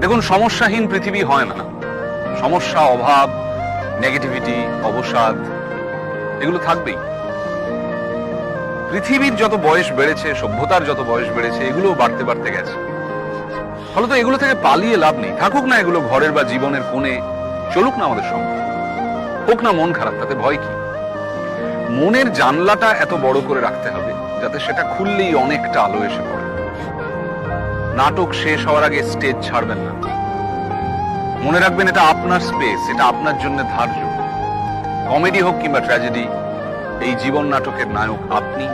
দেখুন, সমস্যাহীন পৃথিবী হয় না। সমস্যা, অভাব, নেগেটিভিটি, অবসাদ এগুলো থাকবেই। পৃথিবীর যত বয়স বেড়েছে, সভ্যতার যত বয়স বেড়েছে, এগুলো বাড়তে বাড়তে গেছে। ফলত এগুলো থেকে পালিয়ে লাভ নেই। থাকুক না এগুলো ঘরের বা জীবনের কোণে, চলুক না আমাদের সঙ্গে। হোক না মন খারাপ, তাতে ভয় কি? মনের জানলাটা এত বড় করে রাখতে হবে যাতে সেটা খুললেই অনেকটা আলো এসে পড়ে। নাটক শেষ হওয়ার আগে স্টেজ ছাড়বেন না। মনে রাখবেন, এটা আপনার স্পেস, এটা আপনার জন্য ধার্য। কমেডি হোক কিংবা ট্র্যাজেডি, এই জীবন নাটকের নায়ক আপনি।